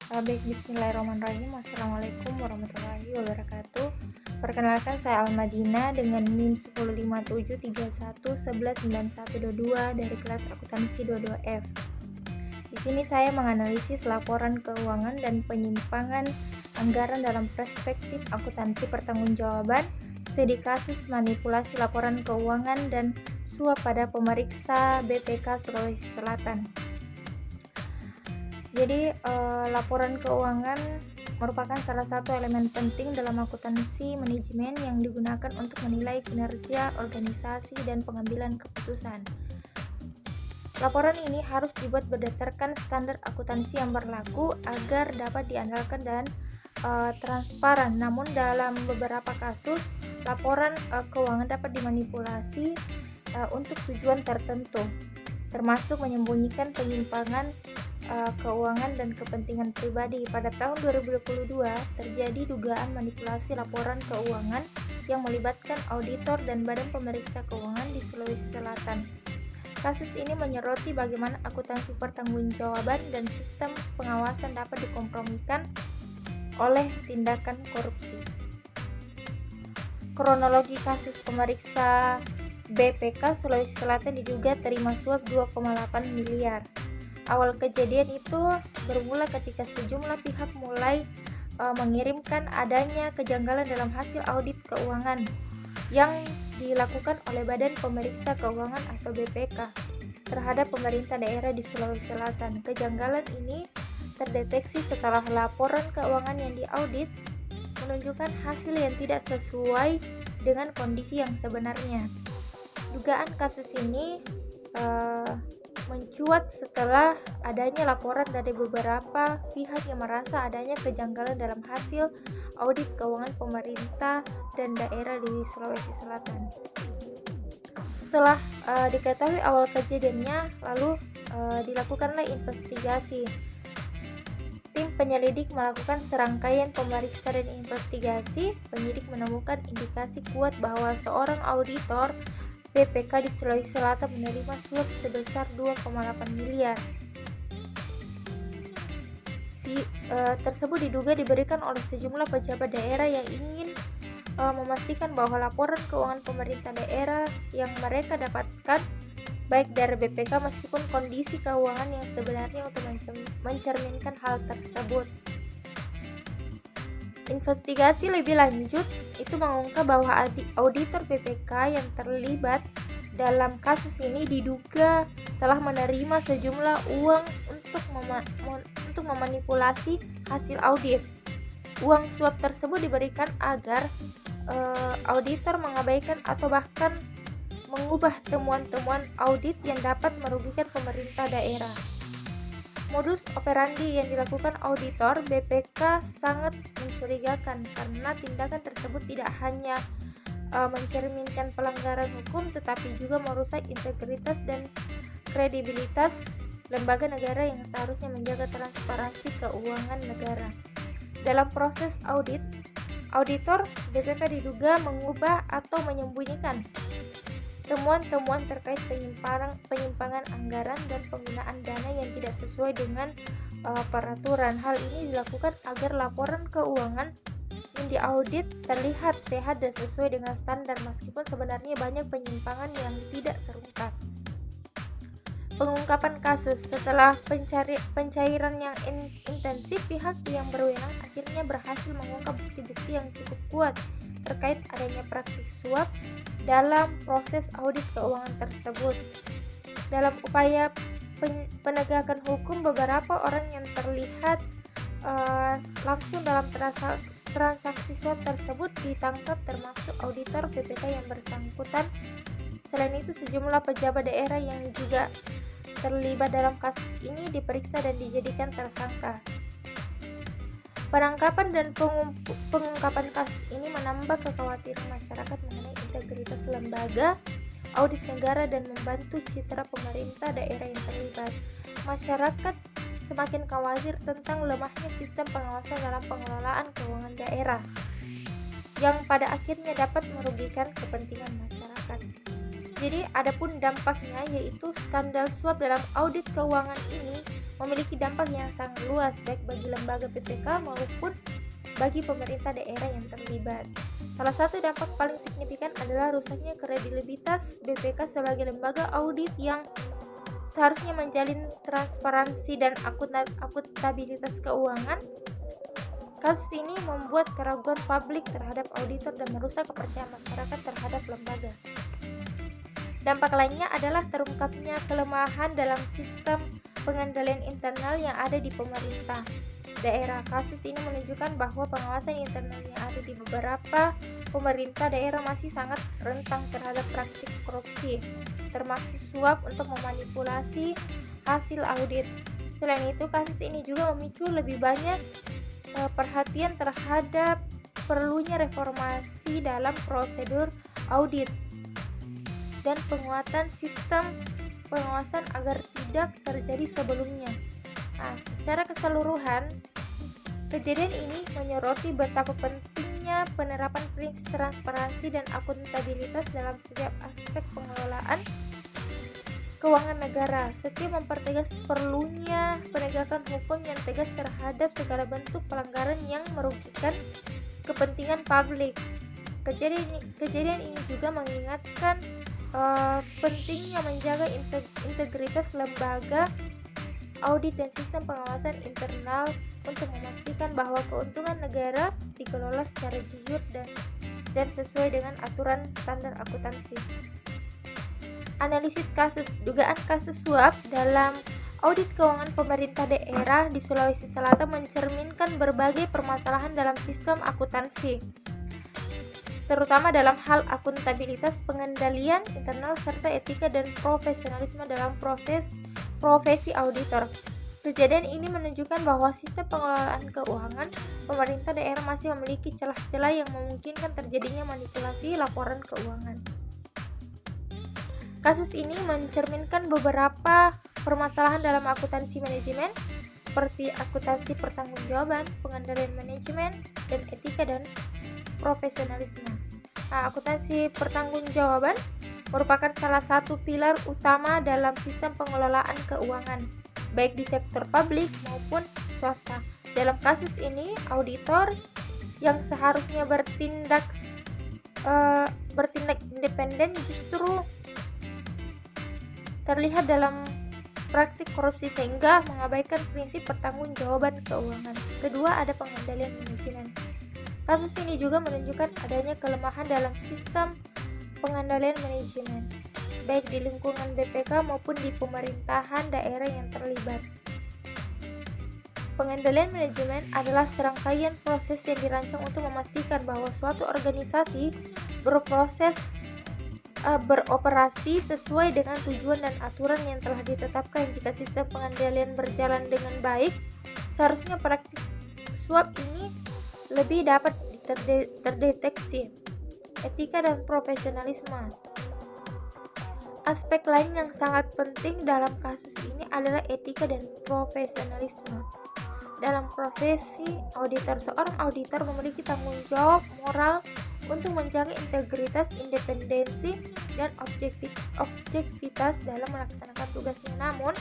Baik, bismillahirrahmanirrahim. Assalamualaikum warahmatullahi wabarakatuh. Perkenalkan, saya Almadina dengan NIM 105731119122 dari kelas akuntansi 22F. Di sini saya menganalisis laporan keuangan dan penyimpangan anggaran dalam perspektif akuntansi pertanggungjawaban, studi kasus manipulasi laporan keuangan dan suap pada pemeriksa BPK Sulawesi Selatan. Jadi laporan keuangan merupakan salah satu elemen penting dalam akuntansi manajemen yang digunakan untuk menilai kinerja organisasi dan pengambilan keputusan. Laporan ini harus dibuat berdasarkan standar akuntansi yang berlaku agar dapat diandalkan dan transparan. Namun dalam beberapa kasus, laporan keuangan dapat dimanipulasi untuk tujuan tertentu, termasuk menyembunyikan penyimpangan keuangan dan kepentingan pribadi. Pada tahun 2022 terjadi dugaan manipulasi laporan keuangan yang melibatkan auditor dan badan pemeriksa keuangan di Sulawesi Selatan. Kasus ini menyoroti bagaimana akuntansi pertanggungjawaban dan sistem pengawasan dapat dikompromikan oleh tindakan korupsi. Kronologi kasus pemeriksa BPK Sulawesi Selatan diduga terima suap 2,8 miliar. Awal kejadian itu bermula ketika sejumlah pihak mulai mengirimkan adanya kejanggalan dalam hasil audit keuangan yang dilakukan oleh Badan Pemeriksa Keuangan atau BPK terhadap pemerintah daerah di Sulawesi Selatan. Kejanggalan ini terdeteksi setelah laporan keuangan yang diaudit menunjukkan hasil yang tidak sesuai dengan kondisi yang sebenarnya. Dugaan kasus ini mencuat setelah adanya laporan dari beberapa pihak yang merasa adanya kejanggalan dalam hasil audit keuangan pemerintah dan daerah di Sulawesi Selatan. Setelah diketahui awal kejadiannya, lalu dilakukanlah investigasi. Tim penyelidik melakukan serangkaian pemeriksaan dan investigasi. Penyidik menemukan indikasi kuat bahwa seorang auditor BPK di Sulawesi Selatan menerima suap sebesar 2,8 miliar. Tersebut diduga diberikan oleh sejumlah pejabat daerah yang ingin memastikan bahwa laporan keuangan pemerintah daerah yang mereka dapatkan baik dari BPK meskipun kondisi keuangan yang sebenarnya untuk mencerminkan hal tersebut. Investigasi lebih lanjut itu mengungkap bahwa auditor BPK yang terlibat dalam kasus ini diduga telah menerima sejumlah uang untuk memanipulasi hasil audit. Uang suap tersebut diberikan agar auditor mengabaikan atau bahkan mengubah temuan-temuan audit yang dapat merugikan pemerintah daerah. Modus operandi yang dilakukan auditor BPK sangat mencurigakan karena tindakan tersebut tidak hanya mencerminkan pelanggaran hukum tetapi juga merusak integritas dan kredibilitas lembaga negara yang seharusnya menjaga transparansi keuangan negara. Dalam proses audit, auditor BPK diduga mengubah atau menyembunyikan temuan-temuan terkait penyimpangan anggaran dan penggunaan dana yang tidak sesuai dengan peraturan. Hal ini dilakukan agar laporan keuangan yang diaudit terlihat sehat dan sesuai dengan standar meskipun sebenarnya banyak penyimpangan yang tidak terungkap. Pengungkapan kasus. Setelah pencairan yang intensif, pihak yang berwenang akhirnya berhasil mengungkap bukti-bukti yang cukup kuat terkait adanya praktik suap dalam proses audit keuangan tersebut. Dalam upaya penegakan hukum, beberapa orang yang terlihat langsung dalam transaksi suap tersebut ditangkap, termasuk auditor BPK yang bersangkutan. Selain itu, sejumlah pejabat daerah yang juga terlibat dalam kasus ini diperiksa dan dijadikan tersangka. Penangkapan dan pengungkapan kasus ini menambah kekhawatiran masyarakat mengenai integritas lembaga audit negara dan membantu citra pemerintah daerah yang terlibat. Masyarakat semakin khawatir tentang lemahnya sistem pengawasan dalam pengelolaan keuangan daerah yang pada akhirnya dapat merugikan kepentingan masyarakat. Jadi adapun dampaknya yaitu skandal suap dalam audit keuangan ini memiliki dampak yang sangat luas baik bagi lembaga BPK maupun bagi pemerintah daerah yang terlibat. Salah satu dampak paling signifikan adalah rusaknya kredibilitas BPK sebagai lembaga audit yang seharusnya menjalin transparansi dan akuntabilitas keuangan. Kasus ini membuat keraguan publik terhadap auditor dan merusak kepercayaan masyarakat terhadap lembaga. Dampak lainnya adalah terungkapnya kelemahan dalam sistem pengendalian internal yang ada di pemerintah daerah. Kasus ini menunjukkan bahwa pengawasan internal yang ada di beberapa pemerintah daerah masih sangat rentan terhadap praktik korupsi, termasuk suap untuk memanipulasi hasil audit. Selain itu, kasus ini juga memicu lebih banyak perhatian terhadap perlunya reformasi dalam prosedur audit dan penguatan sistem pengawasan agar tidak terjadi sebelumnya. Secara keseluruhan, kejadian ini menyoroti betapa pentingnya penerapan prinsip transparansi dan akuntabilitas dalam setiap aspek pengelolaan keuangan negara, serta mempertegas perlunya penegakan hukum yang tegas terhadap segala bentuk pelanggaran yang merugikan kepentingan publik. Kejadian ini juga mengingatkan pentingnya menjaga integritas lembaga audit dan sistem pengawasan internal untuk memastikan bahwa keuntungan negara dikelola secara jujur dan sesuai dengan aturan standar akuntansi. Analisis kasus dugaan kasus suap dalam audit keuangan pemerintah daerah di Sulawesi Selatan mencerminkan berbagai permasalahan dalam sistem akuntansi, terutama dalam hal akuntabilitas, pengendalian internal, serta etika dan profesionalisme dalam profesi auditor. Kejadian ini menunjukkan bahwa sistem pengelolaan keuangan pemerintah daerah masih memiliki celah-celah yang memungkinkan terjadinya manipulasi laporan keuangan. Kasus ini mencerminkan beberapa permasalahan dalam akuntansi manajemen seperti akuntansi pertanggungjawaban, pengendalian manajemen, dan etika dan profesionalisme. Akuntansi pertanggungjawaban merupakan salah satu pilar utama dalam sistem pengelolaan keuangan, baik di sektor publik maupun swasta. Dalam kasus ini, auditor yang seharusnya bertindak independen justru terlihat dalam praktik korupsi sehingga mengabaikan prinsip pertanggungjawaban keuangan. Kedua, ada pengendalian manajemen. Kasus ini juga menunjukkan adanya kelemahan dalam sistem pengendalian manajemen, baik di lingkungan BPK maupun di pemerintahan daerah yang terlibat. Pengendalian manajemen adalah serangkaian proses yang dirancang untuk memastikan bahwa suatu organisasi beroperasi sesuai dengan tujuan dan aturan yang telah ditetapkan. Jika sistem pengendalian berjalan dengan baik, seharusnya praktik suap ini lebih dapat terdeteksi. Etika dan profesionalisme. Aspek lain yang sangat penting dalam kasus ini adalah etika dan profesionalisme. Dalam profesi auditor, seorang auditor memiliki tanggung jawab moral untuk menjaga integritas, independensi, dan objektivitas dalam melaksanakan tugasnya. Namun,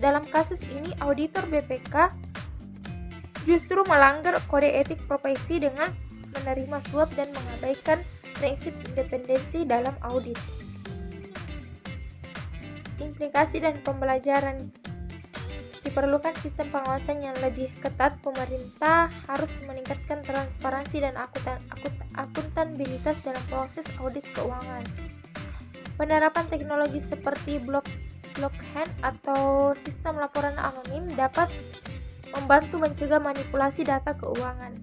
dalam kasus ini auditor BPK justru melanggar kode etik profesi dengan menerima suap dan mengabaikan prinsip independensi dalam audit. Implikasi dan pembelajaran. Diperlukan sistem pengawasan yang lebih ketat. Pemerintah harus meningkatkan transparansi dan akuntabilitas dalam proses audit keuangan. Penerapan teknologi seperti blockchain atau sistem laporan anonim dapat membantu mencegah manipulasi data keuangan.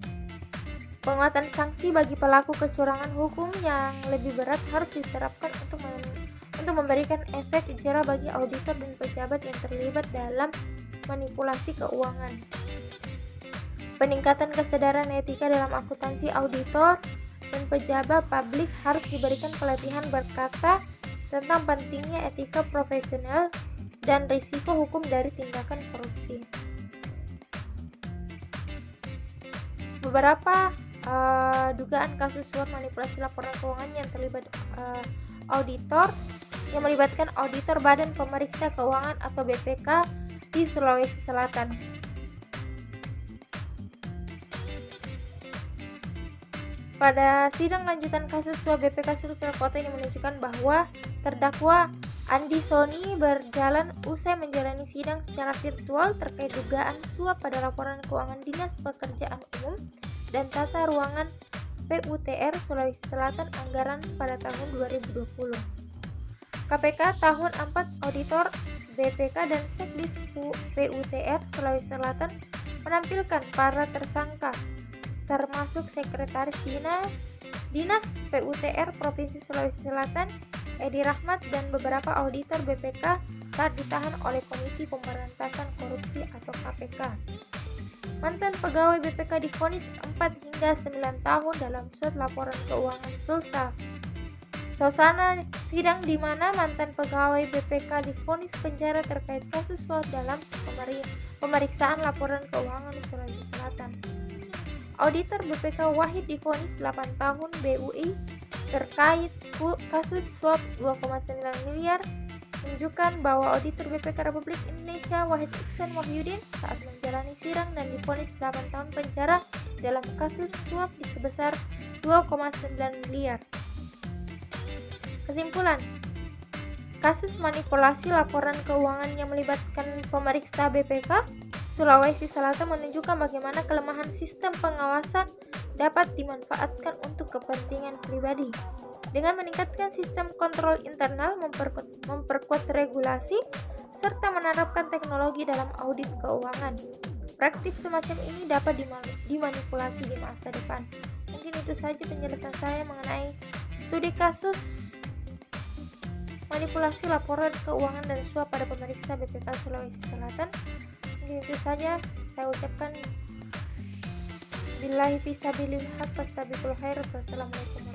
Penguatan sanksi bagi pelaku kecurangan hukum yang lebih berat harus diterapkan untuk memberikan efek jera bagi auditor dan pejabat yang terlibat dalam manipulasi keuangan. Peningkatan kesadaran etika dalam akuntansi. Auditor dan pejabat publik harus diberikan pelatihan berkata tentang pentingnya etika profesional dan risiko hukum dari tindakan korupsi. Beberapa dugaan kasus suap manipulasi laporan keuangan yang terlibat melibatkan auditor Badan Pemeriksa Keuangan atau BPK di Sulawesi Selatan. Pada sidang lanjutan kasus suap BPK Sulsel Kota ini menunjukkan bahwa terdakwa Andi Soni berjalan usai menjalani sidang secara virtual terkait dugaan suap pada laporan keuangan Dinas Pekerjaan Umum dan Tata Ruangan PUTR Sulawesi Selatan anggaran pada tahun 2020. KPK tahun 4 auditor BPK dan Sekdis PUTR Sulawesi Selatan menampilkan para tersangka termasuk Sekretaris Dinas PUTR Provinsi Sulawesi Selatan Edi Rahmat dan beberapa auditor BPK saat ditahan oleh Komisi Pemberantasan Korupsi atau KPK. Mantan pegawai BPK divonis 4 hingga 9 tahun dalam surat laporan keuangan Sulsel. Suasana sidang di mana mantan pegawai BPK divonis penjara terkait kasus suap dalam pemeriksaan laporan keuangan Sulawesi Selatan. Auditor BPK Wahid divonis 8 tahun BUI terkait kasus suap 2,9 miliar menunjukkan bahwa auditor BPK Republik Indonesia Wahid Iksan Wahyudin saat menjalani sidang dan divonis 8 tahun penjara dalam kasus suap sebesar 2,9 miliar. Kesimpulan, kasus manipulasi laporan keuangan yang melibatkan pemeriksa BPK Sulawesi Selatan menunjukkan bagaimana kelemahan sistem pengawasan dapat dimanfaatkan untuk kepentingan pribadi. Dengan meningkatkan sistem kontrol internal, memperkuat regulasi, serta menerapkan teknologi dalam audit keuangan, praktik semacam ini dapat dimanipulasi di masa depan. Mungkin itu saja penjelasan saya mengenai studi kasus manipulasi laporan keuangan dan suap pada pemeriksa BPK Sulawesi Selatan. Mungkin itu saja saya ucapkan billahi fisabilillah fastabiqul khair. Wassalamualaikum.